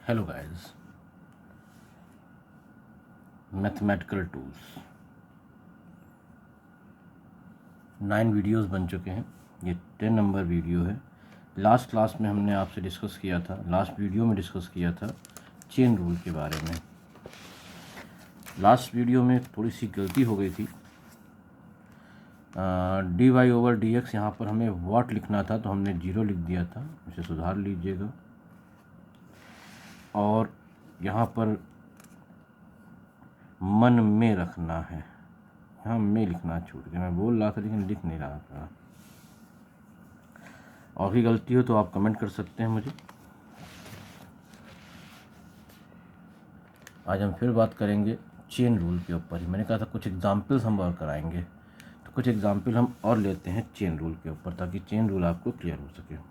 Hello guys, mathematical tools 9 videos बन चुके हैं। ये 10 नंबर वीडियो है। लास्ट क्लास में हमने आपसे डिस्कस किया था, लास्ट वीडियो में डिस्कस किया था चेन रूल के बारे में। लास्ट वीडियो में थोड़ी सी गलती हो गई थी। dy ओवर dx यहाँ पर हमें वाट लिखना था तो हमने 0 लिख दिया था, इसे सुधार लीजिएगा। और यहाँ पर मन में रखना है, यहाँ में लिखना छूट गया। मैं बोल रहा था लेकिन लिख नहीं रहा था। और भी गलती हो तो आप कमेंट कर सकते हैं मुझे। आज हम फिर बात करेंगे चेन रूल के ऊपर ही। मैंने कहा था कुछ एग्जाम्पल्स हम और कराएंगे, तो कुछ एग्जाम्पल हम और लेते हैं चेन रूल के ऊपर, ताकि चेन रूल आपको क्लियर हो सके।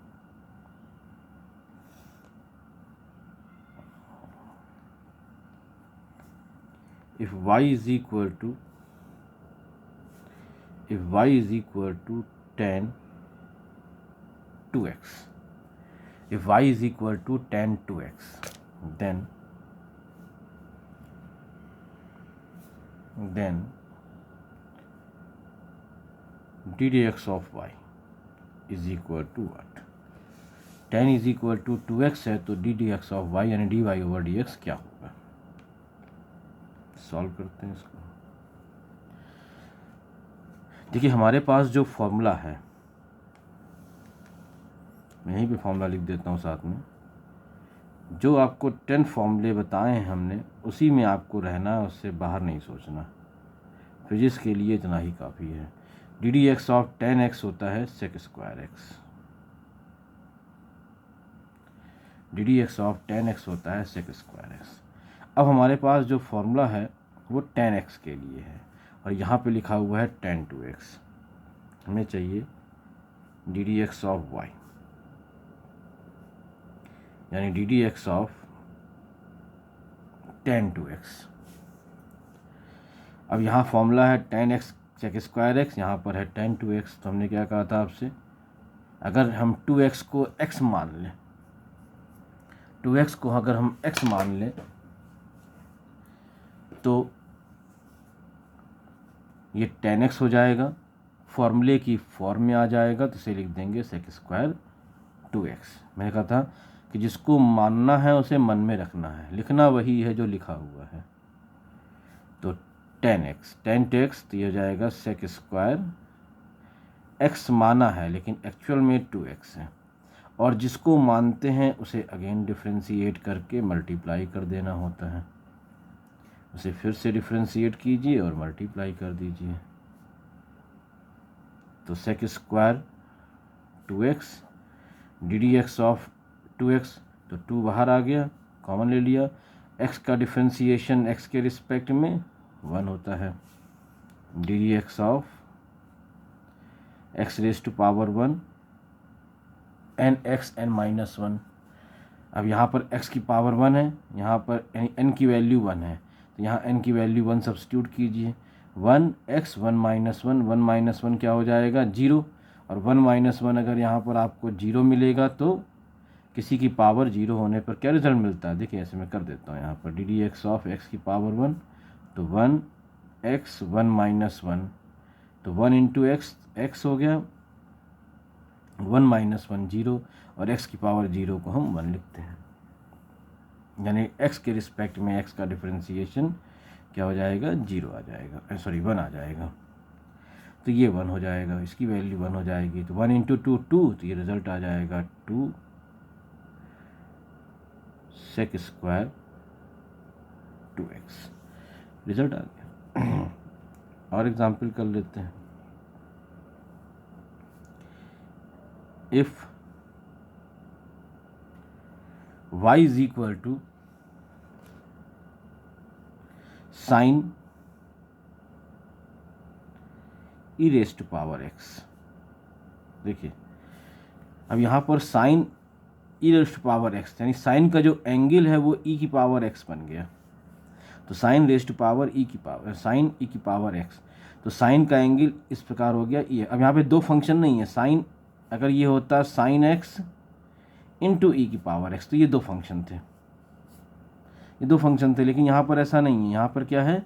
If y is equal to tan 2x, if y is equal to tan 2x, then ddx of y is equal to what? tan is equal to 2x है तो ddx of y यानी dy over dx क्या होगा? Solve करते हैं इसको। देखिए हमारे पास जो फॉर्मूला है, मैं यहीं पे फॉर्मूला लिख देता हूँ साथ में। जो आपको 10 फॉर्मूले बताए हैं हमने, उसी में आपको रहना है, उससे बाहर नहीं सोचना। फिजिक्स के लिए इतना ही काफ़ी है। ddx ऑफ tan x होता है sec square x, ddx of tan x होता है sec स्क्वायर x। अब हमारे पास जो फॉर्मूला है वो tan x के लिए है, और यहाँ पे लिखा हुआ है tan 2x। हमें चाहिए ddx ऑफ y यानी ddx ऑफ tan 2x। अब यहाँ फॉर्मूला है tan x sec square x, यहाँ पर है tan 2x। तो हमने क्या कहा था आपसे, अगर हम 2x को x मान लें, 2x को अगर हम x मान लें तो ये tan x हो जाएगा, फॉर्मूले की फॉर्म में आ जाएगा, तो इसे लिख देंगे sec स्क्वायर 2x। मैंने कहा था कि जिसको मानना है उसे मन में रखना है, लिखना वही है जो लिखा हुआ है। तो tan x तो ये हो जाएगा sec स्क्वायर, x माना है लेकिन एक्चुअल में 2x है, और जिसको मानते हैं उसे अगेन डिफ्रेंशिएट करके मल्टीप्लाई कर देना होता है। उसे फिर से डिफ्रेंशिएट कीजिए और मल्टीप्लाई कर दीजिए। तो sec square 2x ddx of 2x, तो 2 बाहर आ गया, कॉमन ले लिया। x का डिफ्रेंशिएशन x के रिस्पेक्ट में 1 होता है, ddx of x raise to power 1 n x n minus 1। अब यहाँ पर x की पावर 1 है, यहाँ पर n की वैल्यू 1 है, तो यहाँ n की वैल्यू 1 सब्स्टिट्यूट कीजिए। 1x 1 माइनस 1, 1 माइनस 1 क्या हो जाएगा 0, और 1 माइनस 1 अगर यहाँ पर आपको 0 मिलेगा तो किसी की पावर 0 होने पर क्या रिजल्ट मिलता है। देखिए ऐसे मैं कर देता हूँ, यहाँ पर ddx ऑफ x की पावर 1, तो 1x 1 माइनस 1, तो 1 इंटू x हो गया, 1 माइनस 1 0, और x की पावर 0 को हम 1 लिखते हैं, यानी x के रिस्पेक्ट में x का डिफरेंशिएशन क्या हो जाएगा 0 आ जाएगा, सॉरी 1 आ जाएगा। तो ये 1 हो जाएगा, इसकी वैल्यू 1 हो जाएगी, तो 1 इंटू 2 2, तो ये रिजल्ट आ जाएगा 2 sec स्क्वायर 2x, रिजल्ट आ गया। और एग्जाम्पल कर लेते हैं। If y is equal to sine e raise to power x, देखिए अब यहाँ पर sine e raise to power x, यानी साइन का जो एंगल है वो e की पावर x बन गया। तो sine raise to power e की पावर साइन e की पावर x, तो साइन का एंगल इस प्रकार हो गया e। अब यहाँ पे दो फंक्शन नहीं है, साइन अगर ये होता साइन x इंटू ई की पावर x, तो ये दो फंक्शन थे। ये दो फंक्शन थे, लेकिन यहाँ पर ऐसा नहीं है। यहाँ पर क्या है,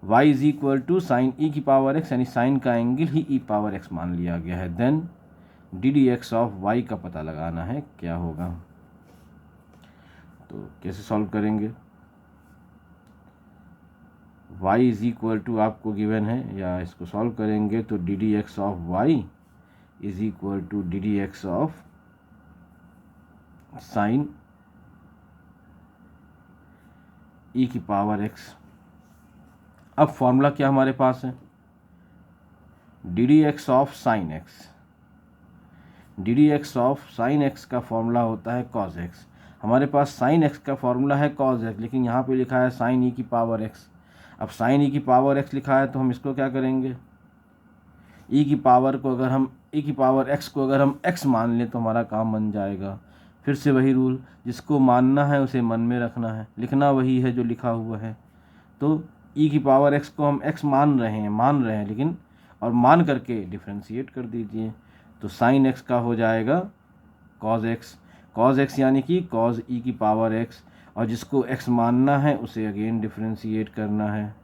y is equal to sine e की पावर x, यानी साइन का एंगल ही ई पावर x मान लिया गया है। Then d d x of y का पता लगाना है क्या होगा। तो कैसे सॉल्व करेंगे, y इज इक्वल टू आपको गिवन है, या इसको सॉल्व करेंगे तो d d x of y is equal to d d x of sine e की पावर x। अब फॉर्मूला क्या हमारे पास है, d d x of sine x, d d x of sine x का फॉर्मूला होता है कॉज एक्स। हमारे पास साइन एक्स का फॉर्मूला है कॉज एक्स, लेकिन यहाँ पे लिखा है साइन ई की पावर एक्स। अब साइन ई की पावर एक्स लिखा है तो हम इसको क्या करेंगे, ई की पावर को अगर हम ई की पावर एक्स को अगर हम एक्स मान लें तो हमारा काम बन जाएगा। फिर से वही रूल, जिसको मानना है उसे मन में रखना है, लिखना वही है जो लिखा हुआ है। तो ई की पावर एक्स को हम एक्स मान रहे हैं लेकिन, और मान करके डिफ्रेंशिएट कर दीजिए, तो साइन एक्स का हो जाएगा कॉज एक्स। कॉज एक्स यानी कि कॉज ई की पावर एक्स, और जिसको एक्स मानना है उसे अगेन डिफ्रेंशिएट करना है,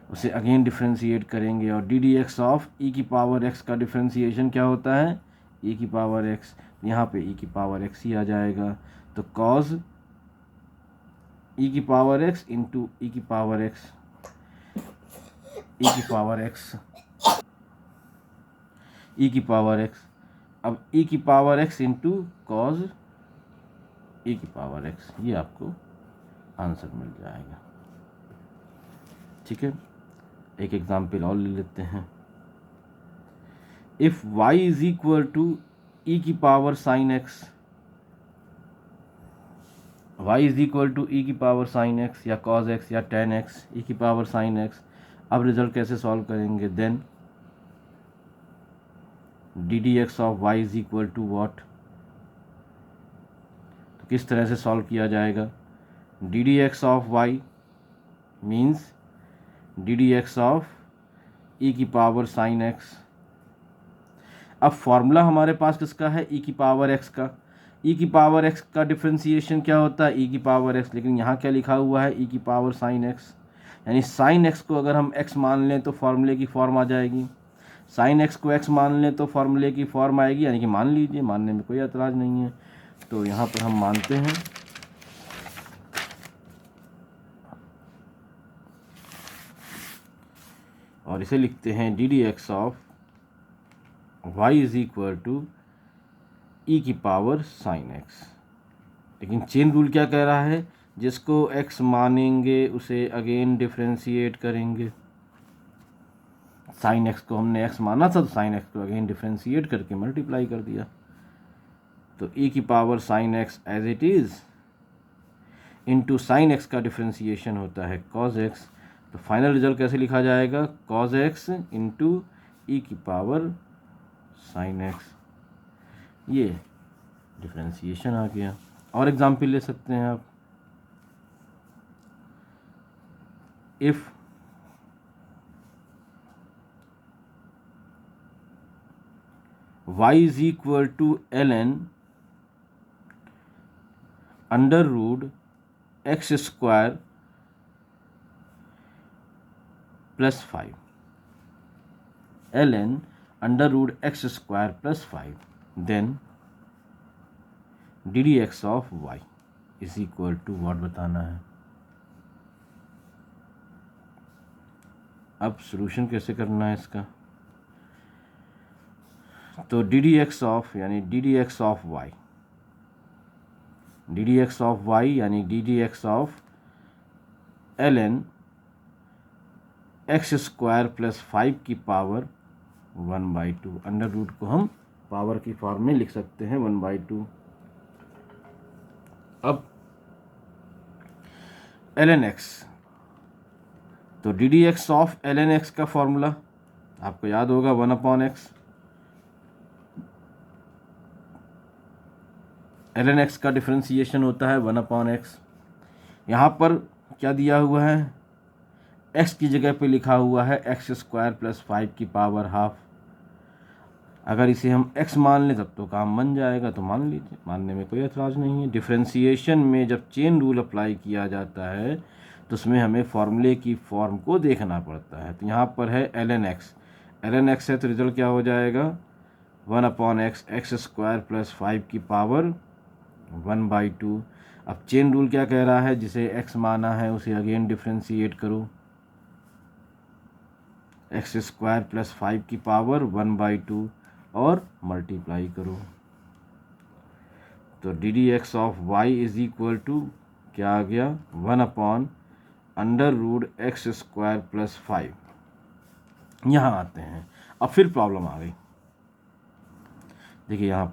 उसे अगेन डिफ्रेंशिएट करेंगे। और D d x of e की पावर एक्स का डिफ्रेंशिएशन क्या होता है, ई की पावर एक्स, यहाँ पे ई की पावर एक्स ही आ जाएगा। तो कॉज ई की पावर एक्स इंटू ई की पावर एक्स, ई की पावर एक्स, ई की पावर एक्स। अब ई की पावर एक्स इंटू कॉज ई की पावर एक्स, ये आपको आंसर मिल जाएगा। ठीक है, एक एग्जाम्पल और ले लेते हैं। If y is equal to e की power sine x, y is equal to e की पावर साइन एक्स या कॉज एक्स या टेन एक्स ई की पावर साइन एक्स। अब रिजल्ट कैसे सॉल्व करेंगे, then d d x of y is equal to what. तो किस तरह से सॉल्व किया जाएगा, d d x of y means d d x of e की पावर साइन एक्स। अब फॉर्मूला हमारे पास किसका है, ई की पावर एक्स का। ई की पावर एक्स का डिफ्रेंसिएशन क्या होता है, ई की पावर एक्स, लेकिन यहाँ क्या लिखा हुआ है, ई की पावर साइन एक्स। यानी साइन एक्स को अगर हम एक्स मान लें तो फॉर्मूले की फॉर्म आ जाएगी, साइन एक्स को एक्स मान लें तो फॉर्मूले की फॉर्म आएगी, यानी कि मान लीजिए, मानने में कोई एतराज़ नहीं है। तो यहाँ पर हम मानते हैं, और इसे लिखते हैं d d x of y is equal to e की पावर साइन एक्स। लेकिन चेन रूल क्या कह रहा है, जिसको एक्स मानेंगे उसे अगेन डिफ्रेंशिएट करेंगे। साइन एक्स को हमने एक्स माना था तो साइन एक्स को अगेन डिफ्रेंशिएट करके मल्टीप्लाई कर दिया। तो ई की power sine x as it is into sine x का डिफ्रेंशिएशन होता है कॉज एक्स। तो फाइनल रिजल्ट कैसे लिखा जाएगा, कॉज एक्स इंटू ई की पावर साइन एक्स। ये डिफ्रेंशिएशन आ गया। और एग्जाम्पल ले सकते हैं आप, if y is equal to ln under root x square plus 5, ln under root x square plus 5, then d d x of y is equal to what बताना है। अब सॉल्यूशन कैसे करना है इसका, तो डी डी एक्स ऑफ यानी d d x of y, d d x of Y यानी d d x of ln x square plus 5 की पावर 1/2। अंडर रूट को हम पावर की फॉर्म में लिख सकते हैं 1/2। अब ln x, तो d d x of ln x का फॉर्मूला आपको याद होगा 1/x। ln x का डिफ्रेंशिएशन होता है 1/x। यहाँ पर क्या दिया हुआ है, x की जगह पे लिखा हुआ है एक्स स्क्वायर प्लस 5 की पावर हाफ। अगर इसे हम x मान लें तब तो काम बन जाएगा, तो मान लीजिए, मानने में कोई एतराज़ नहीं है। डिफ्रेंसिएशन में जब चेन रूल अप्लाई किया जाता है तो उसमें हमें फॉर्मूले की फॉर्म को देखना पड़ता है। तो यहाँ पर है ln x है, तो रिजल्ट क्या हो जाएगा 1/x x² + 5 की पावर 1/2। अब चेन रूल क्या कह रहा है, जिसे x माना है उसे अगेन डिफ्रेंशिएट करो, x² + 5 की पावर 1/2 और मल्टीप्लाई करो। तो ddx of y is equal to क्या आ गया 1/√x² + 5। यहाँ आते हैं, अब फिर प्रॉब्लम आ गई। देखिए यहाँ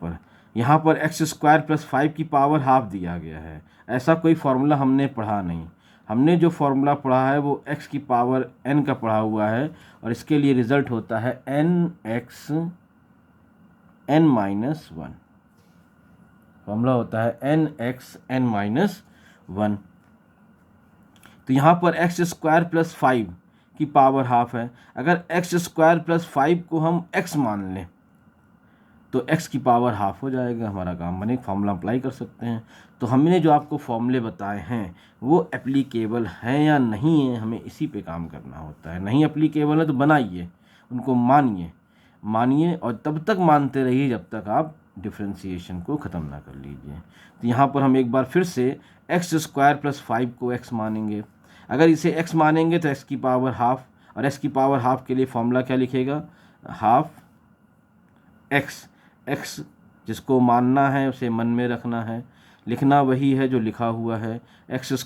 पर x² + 5 की पावर हाफ दिया गया है। ऐसा कोई फॉर्मूला हमने पढ़ा नहीं। हमने जो फॉर्मूला पढ़ा है वो x की पावर n का पढ़ा हुआ है, और इसके लिए रिजल्ट होता है nx n-1। फॉर्मूला होता है nx n-1। तो यहाँ पर x² + 5 की पावर हाफ है। अगर x² + 5 को हम x मान लें तो x की पावर हाफ हो जाएगा, हमारा काम बने, फॉर्मूला अप्लाई कर सकते हैं। तो हमने जो आपको फॉर्मूले बताए हैं वो एप्लीकेबल हैं या नहीं है, हमें इसी पे काम करना होता है। नहीं एप्लीकेबल है तो बनाइए, उनको मानिए और तब तक मानते रहिए जब तक आप डिफ्रेंशिएशन को ख़त्म ना कर लीजिए। तो यहाँ पर हम एक बार फिर से x² + 5 को x मानेंगे। अगर इसे x मानेंगे तो x की पावर हाफ, और x की पावर हाफ के लिए फॉर्मूला क्या लिखेगा, हाफ x जिसको मानना है उसे मन में रखना है, लिखना वही है जो लिखा हुआ है। x² +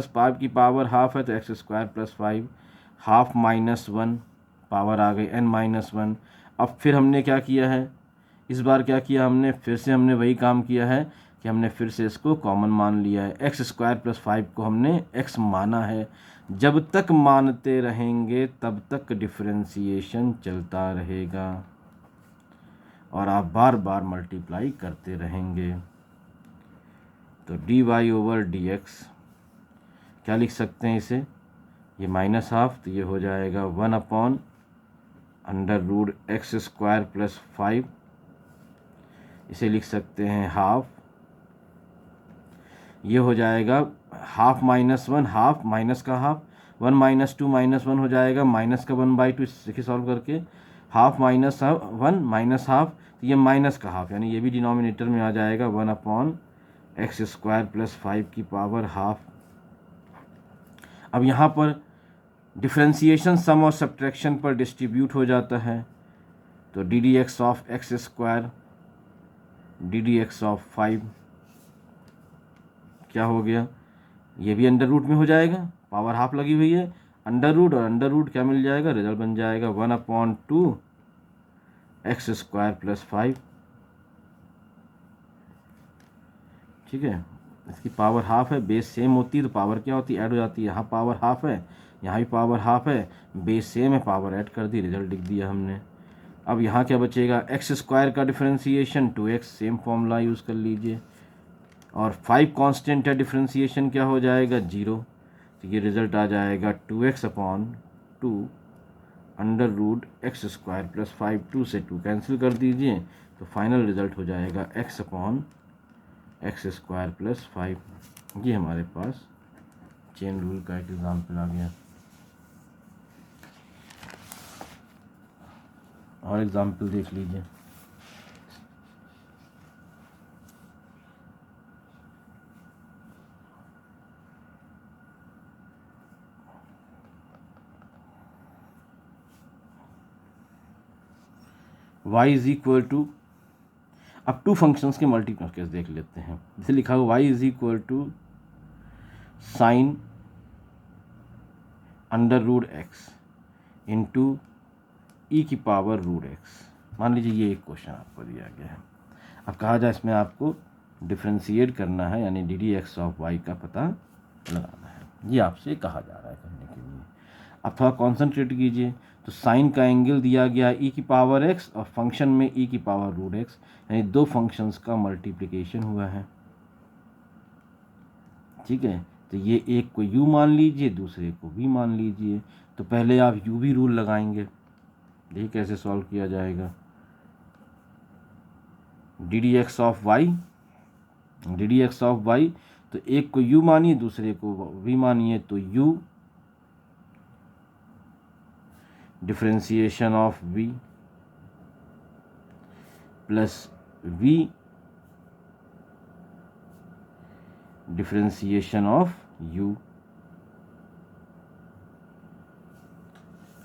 5 की पावर हाफ है तो x² + 5 हाफ -1 पावर आ गई n-1। अब फिर हमने क्या किया है, इस बार क्या किया हमने, फिर से हमने वही काम किया है कि हमने फिर से इसको कॉमन मान लिया है। x² + 5 को हमने x माना है। जब तक मानते रहेंगे तब तक डिफ्रेंशिएशन चलता रहेगा और आप बार बार मल्टीप्लाई करते रहेंगे। तो dy/dx क्या लिख सकते हैं इसे, ये -हाफ, तो ये हो जाएगा 1/√x² + 5। इसे लिख सकते हैं हाफ, ये हो जाएगा हाफ -1, हाफ माइनस का हाफ, 1 - 2 -1 हो जाएगा, माइनस का 1/2, इसे सॉल्व करके हाफ -1 माइनस हाफ, तो ये माइनस का हाफ, यानी ये भी डिनोमिनेटर में आ जाएगा 1/x² + 5 की पावर हाफ। अब यहाँ पर डिफ्रेंशिएशन सम और सब्ट्रैक्शन पर डिस्ट्रीब्यूट हो जाता है। तो ddx of x² ddx of 5 क्या हो गया, ये भी अंडर रूट में हो जाएगा, पावर हाफ लगी हुई है, अंडर रूट और अंडर रूट क्या मिल जाएगा, रिजल्ट बन जाएगा 1/2x² + 5। ठीक है, इसकी पावर हाफ है, बेस सेम होती है तो पावर क्या होती है, ऐड हो जाती है। यहाँ पावर हाफ है, यहाँ भी पावर हाफ है, बेस सेम है, पावर ऐड कर दी, रिजल्ट लिख दिया हमने। अब यहाँ क्या बचेगा, x² का differentiation 2x, same formula use कर लीजिए, और 5 कांस्टेंट है, डिफ्रेंशिएशन क्या हो जाएगा 0, तो ये रिजल्ट आ जाएगा 2x/2 √x² + 5। 2 से 2 कैंसिल कर दीजिए, तो फाइनल रिजल्ट हो जाएगा x/x² + 5। ये हमारे पास चेन रूल का एक एग्जाम्पल आ गया। और एग्जाम्पल देख लीजिए, y इज इक्वल टू, अब टू फंक्शंस के मल्टीप्लिकेशन देख लेते हैं। जैसे लिखा हुआ y is equal to sine √x into e की पावर √x। मान लीजिए ये एक क्वेश्चन आपको दिया गया है। अब कहा जाए इसमें आपको डिफ्रेंशिएट करना है, यानी ddx ऑफ y का पता लगाना है, ये आपसे कहा जा रहा है करने के लिए। अब थोड़ा कॉन्सेंट्रेट कीजिए। तो साइन का एंगल दिया गया e की पावर x और फंक्शन में e की पावर √x, यानी दो फंक्शंस का मल्टीप्लिकेशन हुआ है। ठीक है, तो ये एक को u मान लीजिए, दूसरे को v मान लीजिए। तो पहले आप u v रूल लगाएंगे, देखिए कैसे सॉल्व किया जाएगा। D d x of y, तो एक को u मानिए दूसरे को v मानिए, तो u differentiation of v plus v differentiation of u,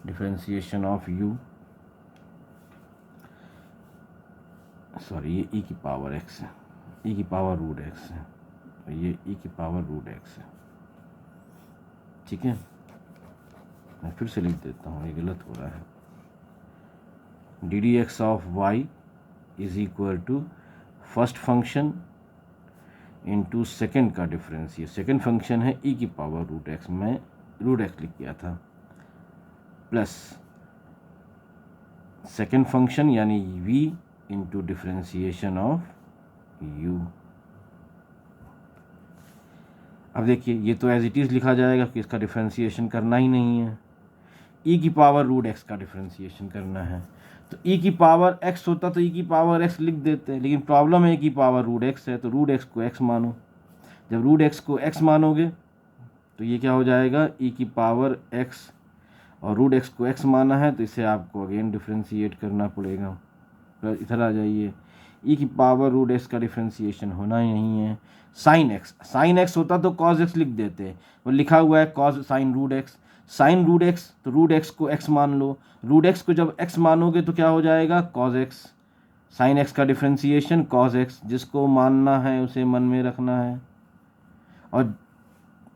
differentiation of u, sorry ये e की पावर x है, e की पावर रूट x है, और ये e की पावर रूट x है। ठीक है, मैं फिर से लिख देता हूँ, ये गलत हो रहा है। D d x of y is equal to first function into second का डिफरेंस, ये सेकेंड फंक्शन है e की पावर रूट x, मैं रूट x लिख किया था, प्लस सेकेंड फंक्शन यानी v into differentiation of u। अब देखिए ये तो एज इट इज़ लिखा जाएगा कि इसका डिफ्रेंसिएशन करना ही नहीं है, e की पावर रूट x का डिफ्रेंसिएशन करना है। तो e की पावर x होता तो e की पावर x लिख देते, लेकिन प्रॉब्लम है e की पावर रूट x है, तो रूट x को x मानो। जब रूट x को x मानोगे तो ये क्या हो जाएगा, e की पावर x, और रूट x को x माना है तो इसे आपको अगेन डिफ्रेंशिएट करना पड़ेगा। इधर आ जाइए, e की पावर रूट x का डिफ्रेंशिएशन होना ही नहीं है। साइन x होता तो cos x लिख देते, वो लिखा हुआ है cos sine root x, sine root x, तो रूट x को x मान लो, रूट x को जब x मानोगे तो क्या हो जाएगा cos x, साइन x का डिफ्रेंशिएशन cos x, जिसको मानना है उसे मन में रखना है, और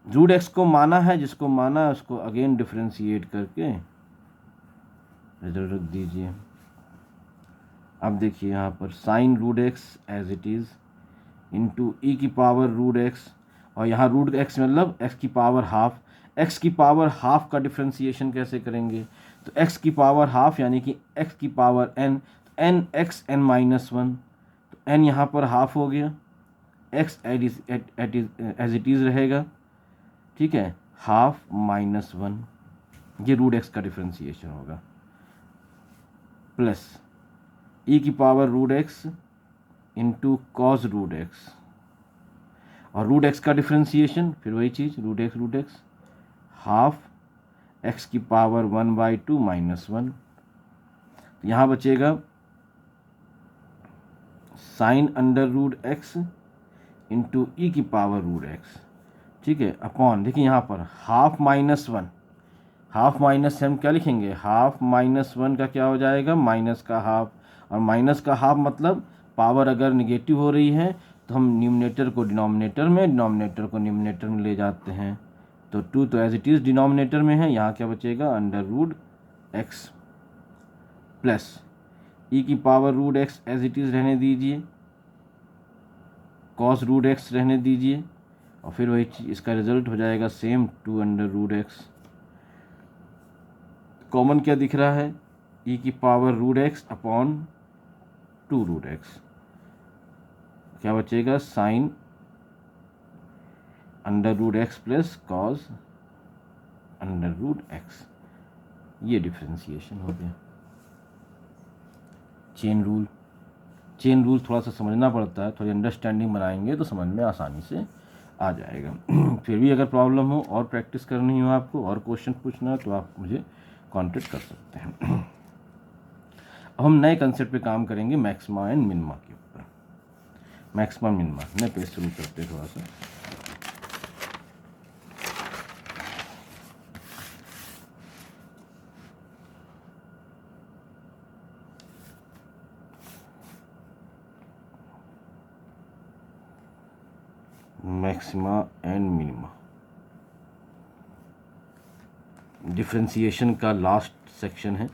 रूट x को माना है, जिसको माना है उसको अगेन डिफ्रेंशिएट करके रिजल्ट रख दीजिए। अब देखिए यहाँ पर sine root x as it is into e की पावर रूट x, और यहाँ रूट x मतलब x की पावर हाफ, x की पावर हाफ का डिफ्रेंशिएशन कैसे करेंगे, तो x की पावर हाफ यानी कि x की पावर n, तो n x n minus one, तो n यहाँ पर हाफ हो गया, x एज इट इज़ रहेगा, ठीक है, हाफ माइनस वन, ये रूट x का डिफ्रेंशिएशन होगा, प्लस e की power root x into cos root x, और रूट x का डिफ्रेंशिएशन फिर वही चीज़ रूट x हाफ x की पावर 1/2 माइनस वन, यहाँ बचेगा sine under root x into e की पावर रूट x, ठीक है, अपॉन, देखिए यहाँ पर half minus one, half minus से हम क्या लिखेंगे, हाफ माइनस वन का क्या हो जाएगा, माइनस का हाफ, और माइनस का हाफ मतलब पावर अगर निगेटिव हो रही है तो हम न्यूमरेटर को डिनोमिनेटर में, डिनोमिनेटर को न्यूमरेटर में ले जाते हैं, तो 2 तो एज इट इज़ डिनोमिनेटर में है, यहाँ क्या बचेगा under root x, plus e की power root x as it is रहने दीजिए, कॉस रूट x रहने दीजिए, और फिर वही चीज़, इसका रिजल्ट हो जाएगा same 2 under root x। Common क्या दिख रहा है, e की power root x upon 2 root x, क्या बचेगा sine under root x plus cos under root x, ये डिफ्रेंशिएशन हो गया। चेन रूल थोड़ा सा समझना पड़ता है, थोड़ी अंडरस्टैंडिंग बनाएंगे तो समझ में आसानी से आ जाएगा। फिर भी अगर प्रॉब्लम हो और प्रैक्टिस करनी हो आपको और क्वेश्चन पूछना है तो आप मुझे कांटेक्ट कर सकते हैं। अब हम नए कंसेप्ट पे काम करेंगे, मैक्सिमा एंड मिनिमा के ऊपर। मैक्सिमा मिनिमा नए पेज शुरू करते हैं थोड़ा सा। मैक्सिमा एंड मिनिमा, डिफ्रेंशिएशन का लास्ट सेक्शन है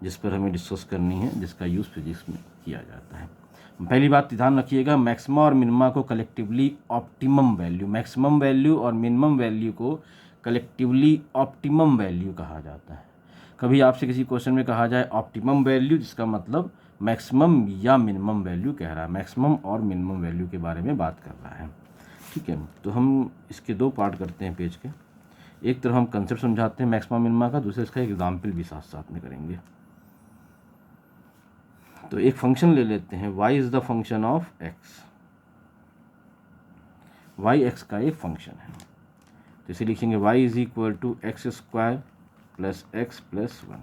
जिस पर हमें डिस्कस करनी है, जिसका यूज़ फिजिक्स में किया जाता है। पहली बात ध्यान रखिएगा, मैक्सिमा और मिनिमा को collectively optimum value, maximum value और मिनिमम वैल्यू को कलेक्टिवली ऑप्टिमम वैल्यू कहा जाता है। कभी आपसे किसी क्वेश्चन में कहा जाए ऑप्टिमम वैल्यू, जिसका मतलब मैक्सिमम या मिनिमम वैल्यू कह रहा है, मैक्सिमम और मिनिमम वैल्यू के बारे में बात कर रहा है, ठीक है। तो हम इसके दो पार्ट करते हैं पेज के, एक तरफ हम कंसेप्ट समझाते हैं मैक्सिमा मिनिमा का, दूसरे इसका एग्जाम्पल भी साथ साथ में करेंगे। तो एक फंक्शन ले लेते हैं, y is the function of x, y x का एक फंक्शन है, तो इसे लिखेंगे y is equal to x square plus x plus one,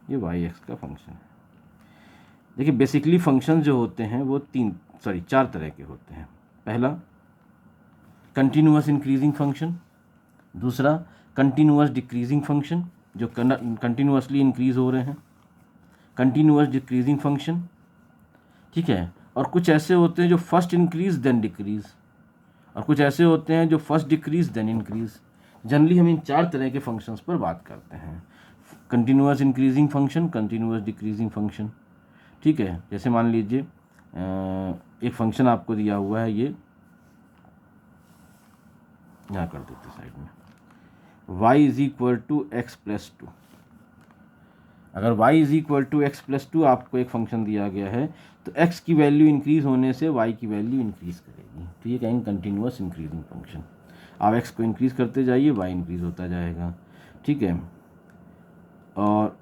ये y x का फंक्शन है। देखिए बेसिकली फंक्शन जो होते हैं वो चार तरह के होते हैं। पहला कंटिन्यूअस इंक्रीजिंग फंक्शन, दूसरा कंटिन्यूअस डिक्रीजिंग फंक्शन जो कंटिन्यूअसली इंक्रीज हो रहे हैं, कंटिन्यूअस डिक्रीजिंग फंक्शन, ठीक है, और कुछ ऐसे होते हैं जो फर्स्ट इंक्रीज देन डिक्रीज, और कुछ ऐसे होते हैं जो first decrease then increase. Generally हम इन चार तरह के फंक्शंस पर बात करते हैं, continuous increasing function, continuous decreasing function, ठीक है। जैसे मान लीजिए एक फंक्शन आपको दिया हुआ है, ये यहाँ कर देते साइड में, y is equal to x plus two. अगर y is equal to x plus two आपको एक फंक्शन दिया गया है तो x की वैल्यू इंक्रीज होने से y की वैल्यू इंक्रीज करेगी, तो ये कहेंगे कंटिन्यूअस इंक्रीजिंग फंक्शन। आप x को इंक्रीज करते जाइए, y इंक्रीज होता जाएगा, ठीक है। और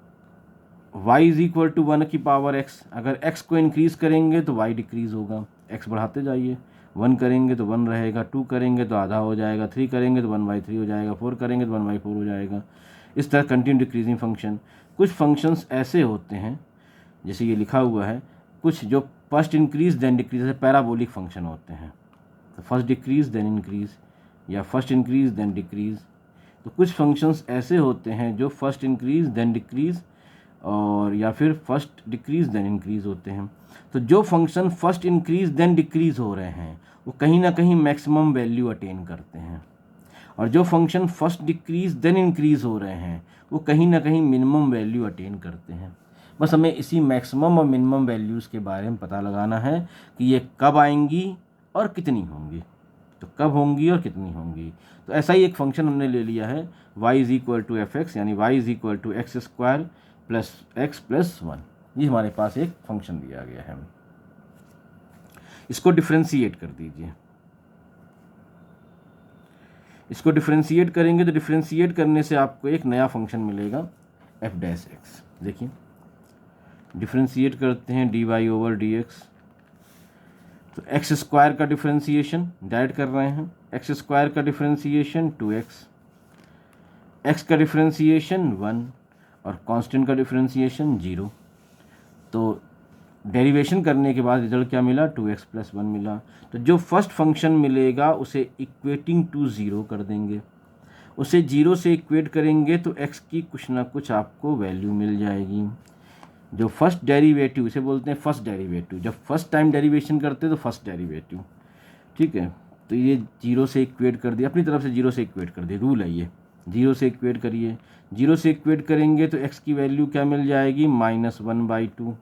y is equal to one की पावर x, अगर x को इंक्रीज करेंगे तो y डिक्रीज होगा, x बढ़ाते जाइए, 1 करेंगे तो 1 रहेगा, 2 करेंगे तो आधा हो जाएगा, 3 करेंगे तो 1/3 हो जाएगा, 4 करेंगे तो 1/4 हो जाएगा। इस तरह कंटिन्यू डिक्रीजिंग फंक्शन। कुछ फंक्शंस ऐसे होते हैं जैसे ये लिखा हुआ है, कुछ जो फर्स्ट इंक्रीज देन डिक्रीज है, पैराबोलिक फंक्शन होते हैं, तो फर्स्ट डिक्रीज देन इंक्रीज या फर्स्ट इंक्रीज देन डिक्रीज। तो कुछ फंक्शंस ऐसे होते हैं जो फर्स्ट इंक्रीज देन डिक्रीज और या फिर फर्स्ट डिक्रीज देन इंक्रीज होते हैं। तो जो function first increase then decrease हो रहे हैं वो कहीं ना कहीं मैक्सिमम वैल्यू अटेन करते हैं, और जो function first decrease then increase हो रहे हैं वो कहीं ना कहीं मिनिमम वैल्यू अटेन करते हैं। बस हमें इसी मैक्सिमम और मिनिमम वैल्यूज़ के बारे में पता लगाना है कि ये कब आएंगी और कितनी होंगी, तो कब होंगी और कितनी होंगी। तो ऐसा ही एक फंक्शन हमने ले लिया है, y is equal to F x, यानी y is equal to x square plus x plus one. ये हमारे पास एक फंक्शन दिया गया है, इसको डिफ्रेंशिएट कर दीजिए। इसको डिफ्रेंशिएट करेंगे तो डिफ्रेंशिएट करने से आपको एक नया फंक्शन मिलेगा एफ डैश एक्स। देखिए डिफ्रेंशिएट करते हैं dy ओवर dx, तो एक्स स्क्वायर का डिफ्रेंशिएशन डायरेक्ट कर रहे हैं, एक्स स्क्वायर का डिफ्रेंशिएशन 2x, एक्स का डिफ्रेंशिएशन 1 और कांस्टेंट का डिफ्रेंशिएशन 0। तो डेरिवेशन करने के बाद रिजल्ट क्या मिला, 2x प्लस 1 मिला। तो जो फर्स्ट फंक्शन मिलेगा उसे इक्वेटिंग टू 0 कर देंगे, उसे 0 से इक्वेट करेंगे तो x की कुछ ना कुछ आपको वैल्यू मिल जाएगी। जो फर्स्ट डेरिवेटिव, इसे बोलते हैं फर्स्ट डेरिवेटिव, जब फर्स्ट टाइम डेरिवेशन करते हैं तो फर्स्ट डेरिवेटिव, ठीक है। तो ये 0 से इक्वेट कर दिया, अपनी तरफ से 0 से इक्वेट कर दिया, रूल है ये, 0 से इक्वेट करिए, 0 से इक्वेट करेंगे तो x की वैल्यू क्या मिल जाएगी, -1/2,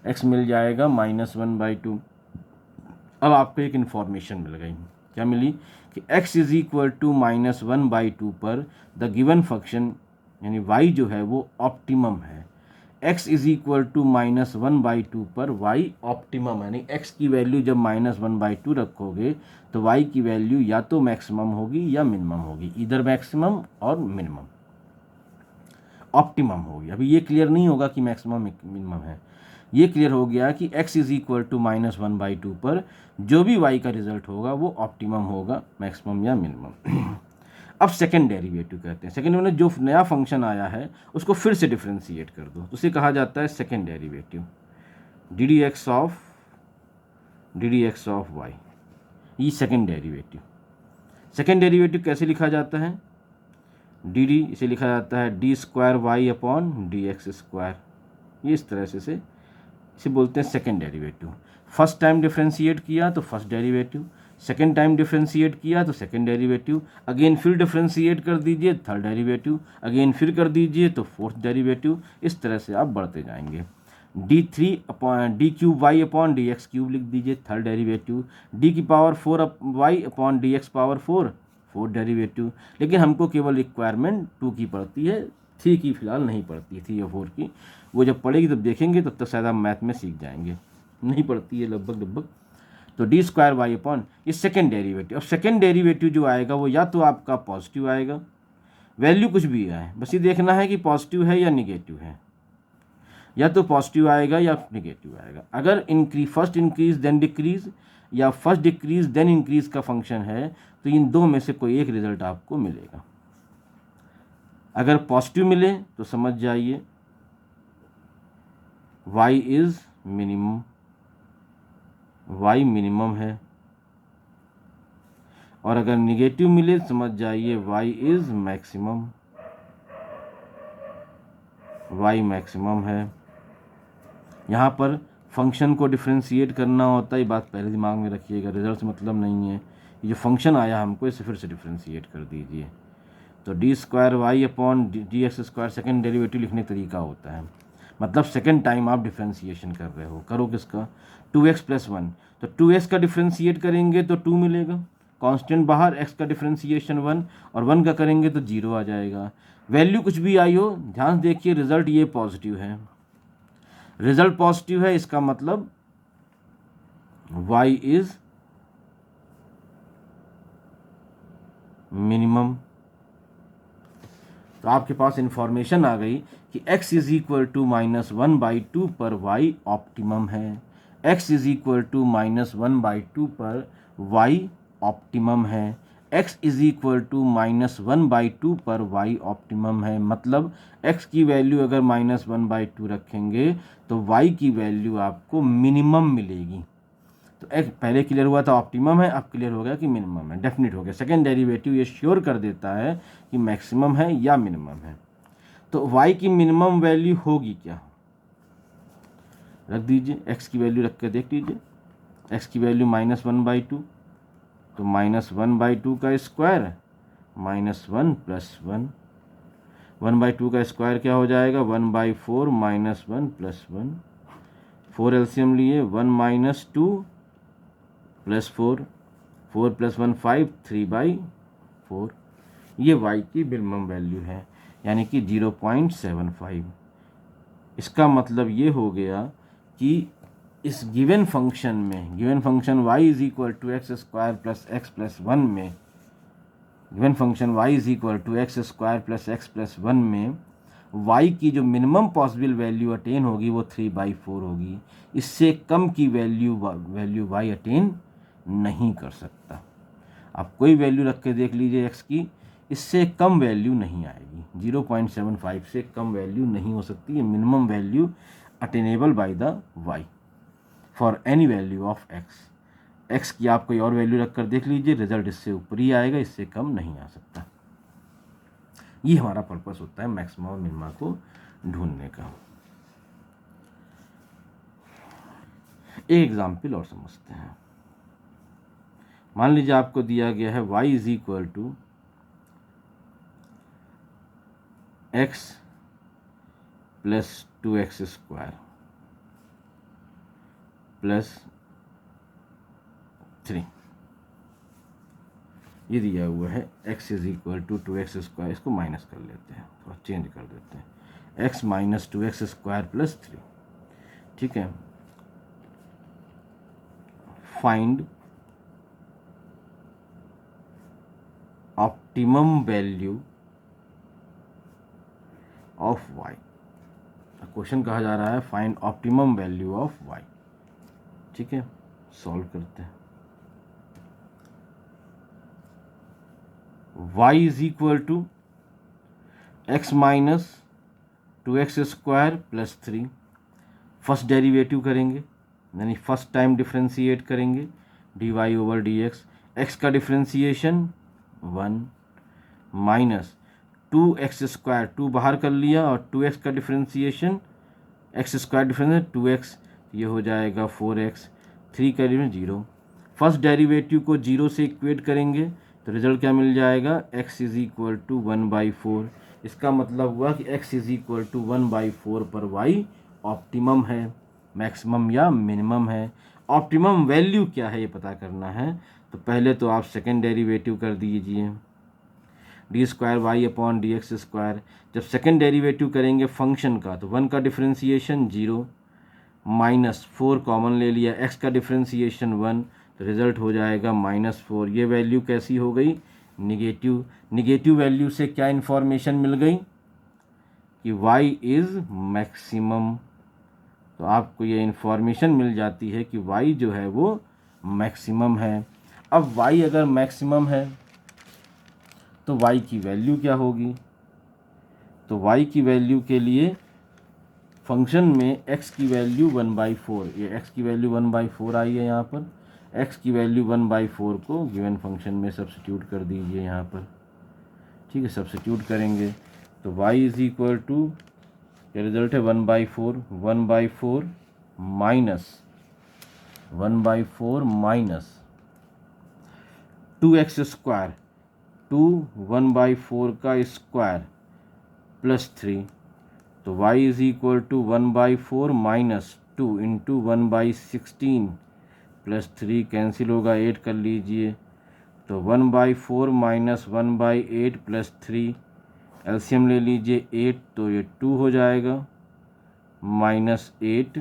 x मिल जाएगा -1/2। अब आपको एक इन्फॉर्मेशन मिल गई, क्या मिली कि x इज इक्वल टू -1/2 पर द गिवन फंक्शन यानी y जो है वो ऑप्टिमम है। x इज इक्वल टू -1/2 पर y ऑप्टिमम, यानी x की वैल्यू जब -1/2 रखोगे तो y की वैल्यू या तो मैक्सिमम होगी या मिनिमम होगी, इधर मैक्सिमम और मिनिमम, ऑप्टिमम होगी। अभी ये क्लियर नहीं होगा कि मैक्सिमम मिनिमम है, ये क्लियर हो गया कि x इज इक्वल टू -1/2 पर जो भी y का रिजल्ट होगा वो ऑप्टिमम होगा, मैक्सिमम या मिनिमम। अब सेकेंड डेरिवेटिव कहते हैं, सेकेंड में जो नया फंक्शन आया है उसको फिर से डिफ्रेंशिएट कर दो, उसे कहा जाता है second derivative, d x of y. ये सेकेंड डेरिवेटिव, सेकेंड डेरिवेटिव कैसे लिखा जाता है, डी इसे लिखा जाता है d square y upon d x square, ये इस तरह से इसे बोलते हैं second derivative. First time differentiate किया तो first derivative, second time differentiate किया तो सेकेंड डेरिवेटिव, अगेन फिर डिफ्रेंशिएट कर दीजिए थर्ड डेरिवेटिव, अगेन फिर कर दीजिए तो फोर्थ डेरिवेटिव। इस तरह से आप बढ़ते जाएंगे। d3 upon d cube y upon d x cube लिख दीजिए थर्ड डेरिवेटिव, डी की power 4 y upon d x power 4 fourth derivative. लेकिन हमको केवल रिक्वायरमेंट 2 की पड़ती है, 3 की फिलहाल नहीं पड़ती, 3 या 4 की, वो जब पड़ेगी तब देखेंगे, तब तक शायद आप मैथ में सीख जाएंगे, नहीं पड़ती है लगभग। तो डी स्क्वायर वाई अपॉन ये सेकेंड डेरिवेटिव। अब सेकेंड डेरिवेटिव जो आएगा वो या तो आपका पॉजिटिव आएगा, वैल्यू कुछ भी आए, बस ये देखना है कि पॉजिटिव है या निगेटिव है। या तो पॉजिटिव आएगा या निगेटिव आएगा। अगर फर्स्ट इंक्रीज देन डिक्रीज या फर्स्ट डिक्रीज देन इंक्रीज का फंक्शन है तो इन दो में से कोई एक रिजल्ट आपको मिलेगा। अगर पॉजिटिव मिले तो समझ जाइए y is minimum, y minimum है, और अगर निगेटिव मिले समझ जाइए y is maximum, y maximum है। यहाँ पर फंक्शन को डिफ्रेंशिएट करना होता है, ये बात पहले दिमाग में रखिएगा, रिजल्ट से मतलब नहीं है। ये जो फंक्शन आया हमको इसे फिर से डिफ्रेंशिएट कर दीजिए। तो d square y upon d x square second derivative लिखने का तरीका होता है, मतलब सेकेंड टाइम आप डिफ्रेंशिएशन कर रहे हो। करो किसका, 2x + 1, तो 2x का डिफ्रेंशिएट करेंगे तो 2 मिलेगा, कांस्टेंट बाहर, x का डिफ्रेंशिएशन 1 और 1 का करेंगे तो 0 आ जाएगा। वैल्यू कुछ भी आई हो, ध्यान देखिए रिजल्ट ये पॉजिटिव है, रिजल्ट पॉजिटिव है, इसका मतलब y इज मिनिमम। तो आपके पास इंफॉर्मेशन आ गई कि x इज इक्वल टू -1/2 पर y ऑप्टिमम है, x इज इक्वल टू -1/2 पर y ऑप्टिमम है, x इज इक्वल टू -1/2 पर y ऑप्टिमम है। मतलब x की वैल्यू अगर -1/2 रखेंगे तो y की वैल्यू आपको मिनिमम मिलेगी। तो x पहले क्लियर हुआ था ऑप्टिमम है, अब क्लियर हो गया कि मिनिमम है, डेफिनेट हो गया। सेकेंड डेरिवेटिव ये श्योर कर देता है कि मैक्सिमम है या मिनिमम है। तो y की मिनिमम वैल्यू होगी क्या, रख दीजिए, x की वैल्यू रख कर देख लीजिए। x की वैल्यू -1/2, तो -1/2 का स्क्वायर -1 + 1, 1/2 का स्क्वायर क्या हो जाएगा, 1/4 -1 + 1, 4 एलसीएम लिए, 1 - 2 + 4, 4 + 1 5, 3/4। ये y की मिनिमम वैल्यू है, यानी कि 0.75। इसका मतलब ये हो गया कि इस गिवन फंक्शन में, given function y is equal to x square plus x plus 1 में, given function y is equal to x square plus x plus 1 में y की जो मिनिमम पॉसिबल वैल्यू अटेन होगी वो 3/4 होगी। इससे कम की वैल्यू y अटेन नहीं कर सकता। आप कोई वैल्यू रख के देख लीजिए x की, इससे कम वैल्यू नहीं आएगी, 0.75 से कम वैल्यू नहीं हो सकती। ये minimum value attainable by the y for any value of x की आप कोई और वैल्यू रख कर देख लीजिए, रिजल्ट इससे ऊपर ही आएगा, इससे कम नहीं आ सकता। ये हमारा पर्पस होता है मैक्सिमम और मिनिमा को ढूंढने का। एक एग्जाम्पल और समझते हैं। मान लीजिए आपको दिया गया है y is equal to x + 2x square + 3, ये दिया हुआ है x is equal to 2x square, इसको माइनस कर लेते हैं, थोड़ा चेंज कर देते हैं, x - 2x स्क्वायर + 3, ठीक है। Find optimum value of y। Question कहा जा रहा है find optimum value of y, ठीक है। सॉल्व करते हैं। y is equal to x - 2x square + 3, first derivative करेंगे, यानी फर्स्ट टाइम डिफ्रेंशिएट करेंगे, dy/dx, x का डिफ्रेंशिएशन 1 माइनस 2x स्क्वायर, 2 बाहर कर लिया, और 2x का differentiation, x square differentiation 2x, ये हो जाएगा 4x, 3 का डिफ्रेंशिएशन 0। फर्स्ट डेरिवेटिव को 0 से इक्वेट करेंगे तो रिजल्ट क्या मिल जाएगा, x इज इक्वल टू 1/4। इसका मतलब हुआ कि x इज इक्वल टू 1/4 पर y ऑप्टिमम है, मैक्सिमम या मिनिमम है। ऑप्टिमम वैल्यू क्या है ये पता करना है, तो पहले तो आप सेकेंड डेरिवेटिव कर दीजिए, d²y/dx स्क्वायर। जब सेकेंड डेरिवेटिव करेंगे फंक्शन का तो 1 का डिफ्रेंशिएशन 0, -4 कॉमन ले लिया, x का डिफ्रेंशिएशन 1, तो रिजल्ट हो जाएगा -4। ये वैल्यू कैसी हो गई, निगेटिव। निगेटिव वैल्यू से क्या इन्फॉर्मेशन मिल गई कि y इज़ मैक्सिमम, तो आपको ये इन्फॉर्मेशन मिल जाती है कि y जो है वो मैक्सिमम है। अब y अगर मैक्सिमम है तो y की वैल्यू क्या होगी? तो y की वैल्यू के लिए फंक्शन में x की वैल्यू 1/4, ये x की वैल्यू 1/4 आई है यहाँ पर, x की वैल्यू 1/4 को गिवन फंक्शन में सब्स्टिट्यूट कर दीजिए यहाँ पर। ठीक है, सब्स्टिट्यूट करेंगे तो y इज इक्वल टू, ये रिजल्ट है 1/4 माइनस 2x स्क्वायर, 2 1/4 का स्क्वायर प्लस 3, तो y is equal to 1/4 minus 2 into 1/16 plus 3 cancel होगा, 8 कर लीजिए, तो 1/4 माइनस 1/8 प्लस 3 एलसीएम ले लीजिए 8, तो ये 2 हो जाएगा, माइनस 8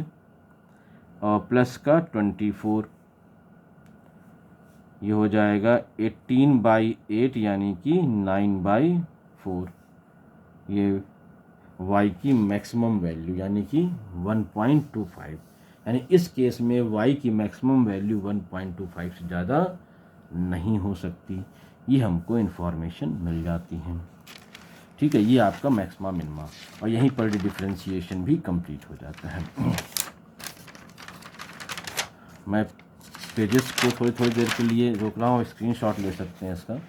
और प्लस का 24, ये हो जाएगा 18/8 यानी कि 9/4। ये y की मैक्सिमम वैल्यू यानी कि 1.25, यानी इस केस में y की मैक्सिमम वैल्यू 1.25 से ज़्यादा नहीं हो सकती। ये हमको इन्फॉर्मेशन मिल जाती है। ठीक है, ये आपका मैक्सिमा मिनिमा, और यहीं पर डिफरेंशिएशन भी कंप्लीट हो जाता है। मैं पेजेस को थोड़ी थोड़ी देर के लिए रोक रहा हूँ, स्क्रीनशॉट ले सकते हैं इसका।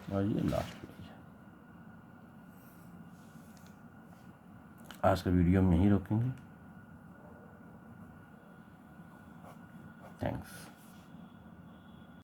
और ये लास्ट पेज। आज का वीडियो हम यहीं रोकेंगे। थैंक्स।